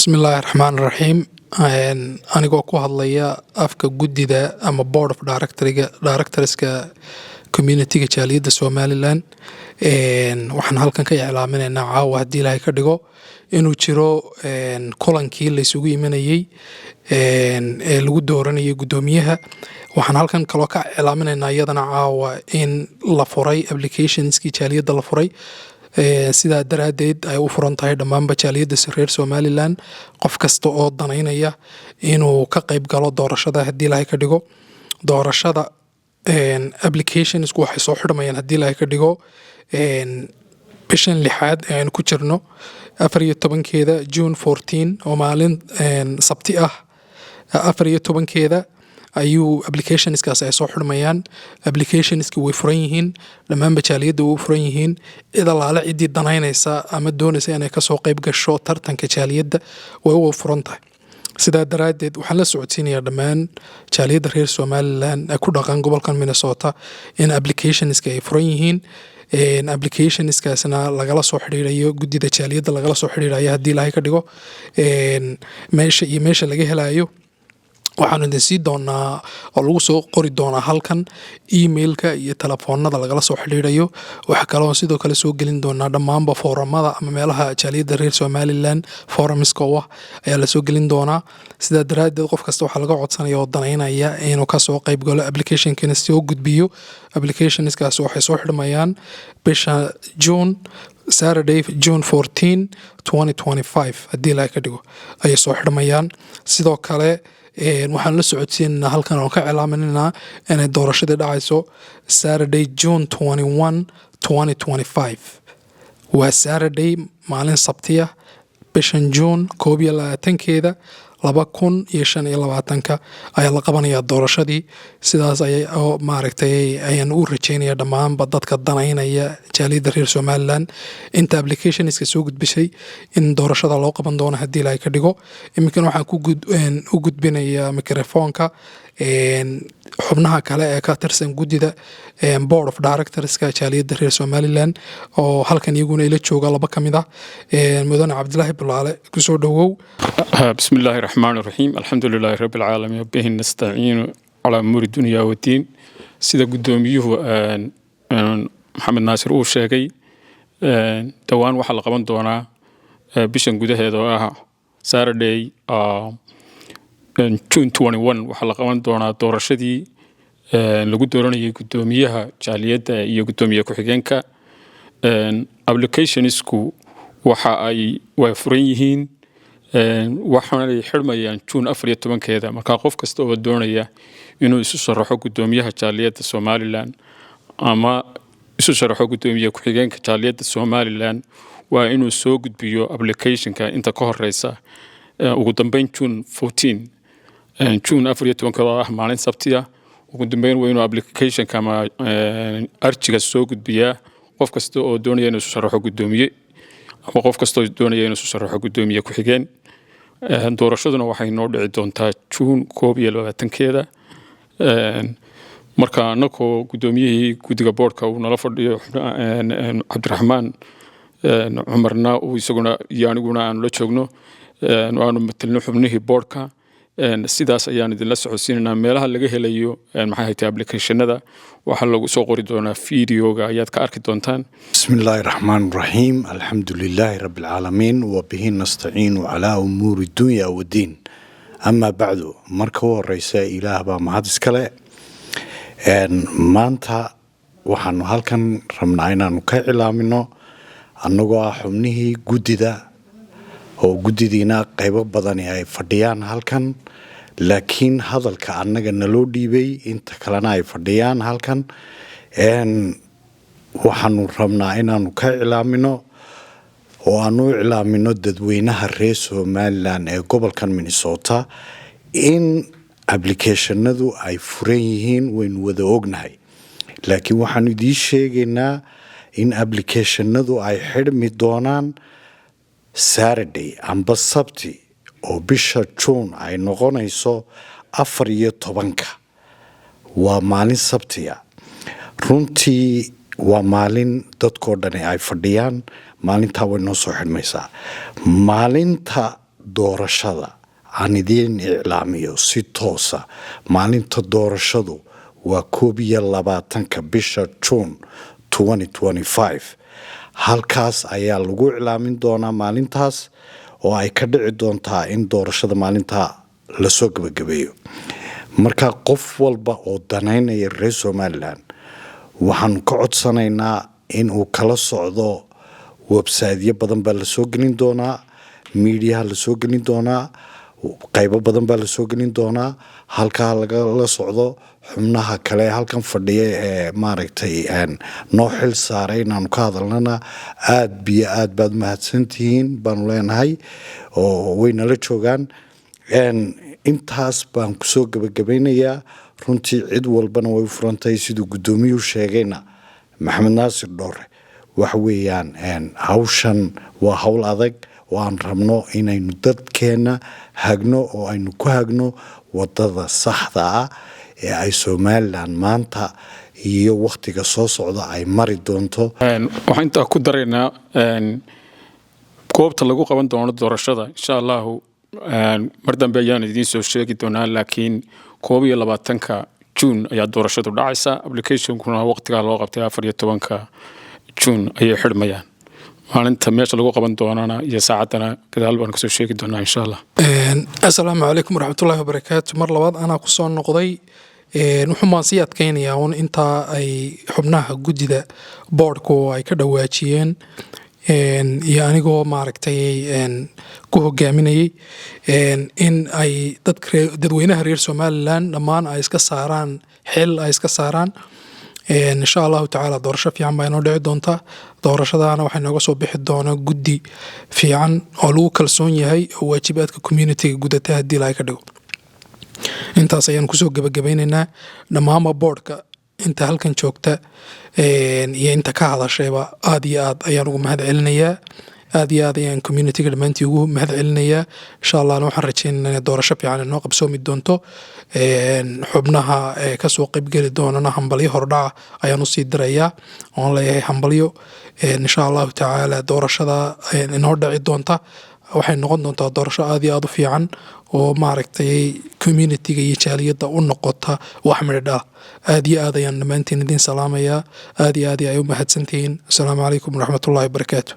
بسم الله الرحمن الرحيم. أنا ku hadlaya afka gudida ama board of directorska community-ga jaaliyadda Somaliland. Waxaan halkan ka iclaaminaynaa caawa haddii Ilaahay ka dhigo inuu jiro kulankii la isugu imanayay ee lagu dooranayay gudoomiyaha. Waxaan halkan kaloo ka iclaaminaynaa iyadana caawa in la furay applicationskii jaaliyadda la furay. Sidaa daraadeed ay u furan tahay dhammaanba jaaliyadda reer Somaliland qof kasta oo danaynaya inuu ka qayb galo doorashada haddii Ilaahay ka dhigo. Doorashada applications waxay soo xidhmayaan haddii Ilaahay ka dhigo bishan 6aad ee aynu ku jirno 14keeda June 14 oo maalin sabti ah 14keeda ayuu applicationskaas ay soo xidhmayaan. Applicationski way furan yihiin dhammaanba jaaliyadda way furan yihiin cid allaale cidii danaynaysa ama doonaysa inay ka soo qayb gasho tartanka jaaliyadda way u furan tahay. sidaa daraadeed waxaan la socodsiinayaa dhammaan jaaliyadda reer Somaliland ee ku dhaqan gobolkan Minnesota in applicationska ay furan yihiin. Applicationskaasna lagala soo xiriirayo gudida jaaliyadda lagala soo xiriirayo haddii Ilaahay ka dhigo meesha laga helayo waxaan idin sii doonaa oo lagu soo qori doonaa halkan emailka iyo telefoonada lagala soo xiriirayo. waxa kale oo sidoo kale soo gelin doonaa dhammaanba foorumada ama meelaha jaaliyadda reer Somaliland forumska ayaa la soo gelin doonaa. sidaa daraadeed qof kasta waxaa laga codsanaya oo danaynaya inuu ka soo qayb galo applicationkana soo gudbiyo. applicationskaas waxay soo xidhmayaan bisha Saturday June 14 2025 haddii Ilaahay ka dhigo ayay soo xidhmayaan. sidoo kale waxaan la socodsiinaynaa halkan oo ka iclaaminaynaa inay doorashada dhacayso Saturday June 21 2025 waa Saturday maalin sabtiya bishan June 21keeda 2025 ayaa la qabanayaa doorashadii. sidaas ayaan u rajaynayaa dhammaanba dadka danaynaya jaaliyadda reer Somaliland inta applicationska soo gudbisay in doorashada loo qaban doono haddii Ilaahay ka dhigo. iminkan waxaan u gudbinayaa mikrofoonka xubnaha kale ee ka tirsan gudida board of directorska jaaliyadda reer Somaliland oo halkan iyaguna ila jooga laba ka mid ah mudane Cabdilaahi Bulaale ku soo dhawow. بسم الله الرحمن الرحيم الحمد لله رب العالمين وبه نستعين على أمور الدنيا والدين. سيدا قدوميه محمد ناصر uu sheegay dhawaan waxa la qaban doonaa bishan gudaheeda oo ah Saturday June 21 waxa la qaban doonaa doorashadii lagu dooranayay gudoomiyaha jaaliyadda iyo gudoomiyaha ku-xigeenka. Applicationsku waxa ay way furan yihiin waxaana ay xirmayaan June 14keeda. marka qof kasta oo doonaya inuu isu sharaxo gudoomiyaha jaaliyadda Somaliland ama isu sharaxo gudoomiyaha ku-xigeenka jaaliyadda Somaliland waa inuu soo gudbiyo applicationka inta ka horeysa ugu dambeyn June 14 June 14 ah maalin sabtiya ugu dambeyn waa inuu applicationka ama arjiga soo gudbiyaa qof kasta oo doonaya inuu isu sharaxo gudoomiye ama qof kasta oo doonaya inuu isu sharaxo gudoomiyaha ku-xigeen. doorashaduna waxay noo dhici doontaa June 21keeda. marka anagoo gudoomiyihii gudiga boardka uu nala fadhiyo Cabdiraxmaan Cumarna uu isaguna iyo aniguna aan la joogno waanu matalno xubnihii boardka. sidaas ayaan idinla socodsiinaynaa meelaha laga helayo maxay haytay applicationada waxa lagu soo qori doonaa videoga ayaad ka arki doontaan. بسم الله الرحمن الرحيم الحمد لله رب العالمين وبه نستعين على أمور الدنيا والدين. أما بعد مركو الرئيس إله بمهد اسكاله maanta waxaanu halkan rabnaa inaanu ka iclaamino annagoo ah xubnihii gudida oo gudidiina qaybo badan ay fadhiyaan halkan laakiin hadalka annaga naloo dhiibay inta kalena ay fadhiyaan halkan waxaanu rabnaa inaanu ka iclaamino oo aanu iclaamino dadweynaha reer Somaliland ee gobolkan Minnesota in applicationadu ay furan yihiin waynu wada ognahay laakiin waxaanu idin sheegaynaa in applicationadu ay xidhmi doonaan Saturday amba Sabti oo bisha June ay noqonayso 14 waa maalin sabtiya. runtii waa maalin dadkoo dhan ay fadhiyaan maalinta way noo soo xidhmaysaa. maalinta doorashada aan idiin iclaamiyo si toosa maalinta doorashadu waa 21 bisha June 2025 halkaas ayaa lagu iclaamin doonaa maalintaas oo ay ka dhici doontaa in doorashada maalinta la soo gabagabeeyo marka qof walba oo danaynaya reer Somaliland waxaan ka codsanaynaa in uu kala socdo website badan baa la soo gelin doonaa media la soo gelin doonaa qaybo badan baa la soo gelin doonaa halka laga la socdo xubnaha kale halkan fadhiya ee maaragtay noo xil saaray inaan ka hadalnana aad baad mahadsantihiin baan leenahay oo wayna la joogaan intaas baan ku soo gabagabeynayaa runtii cid walbana way furantay sidoo gudoomiyuhu sheegayna Maxamed Naasir Dhoore wax weeyaan hawshan waa hawl adag oo aan rabno inaynu dadkeena hagno oo aynu ku hagno wadada saxda ah ee ay Somaliland maanta iyo waqtiga soo socda ay mari doonto waxaan inta ku dareynaa goobta lagu qaban doono doorashada insha Allah mar dambe ayaan idin soo sheegi doonaa laakiin 22 June ayaa doorashadu dhacaysa application-kuna waqtiga loo qabtay 14 June ayay xirmayaan maalinta meesha lagu qaban doonana iyo saacadana gadaal baan ka soo sheegi doonaa insha Allah assalaamu calaykum waraxmatullaahi wabarakaatu mar labaad anaa ku soo noqday wuxuu maasii adkaynayaa un inta ay xubnaha gudida boardku ay ka dhawaajiyeen iyo anigoo maaragtay ku hogaaminayay in ay dadweynaha reer Somaliland dhammaan ay iska saaraan xil ay iska saaraan insha Allah taala doorasho fiican baa inoo dhici doonta doorashadaana waxay nooga soo bixi doonaa guddi fiican oo lagu kalsoon yahay oo waajibaadka community-ga gudata hadii la ka dhigo intaas ayaan ku soo gabagabeynaynaa dhammaan boardka inta halkan joogta iyo inta ka hadashayba aad iyo aad ayaan ugu mahadcelinayaa aad iyo aad ayaan community-ga dhamaantii ugu mahadcelinayaa insha Allah waxaan rajaynaynaa in doorasho fiican inoo qabsoomi doonto xubnaha ka soo qayb gali doonana hambalyo hordhaca ayaan u sii dirayaa oo leeyahay hambalyo insha Allah taala doorashada inoo dhici doonta waxay noqon doontaa doorasho aad iyo aad u fiican oo maaragtay community-ga iyo jaaliyadda u noqota wax midha aad iyo aad ayaan dhamaantiin idin salaamayaa aad iyo aad ay u mahadsantihiin assalaamu calaykum waraxmatullaahi wabarakaatu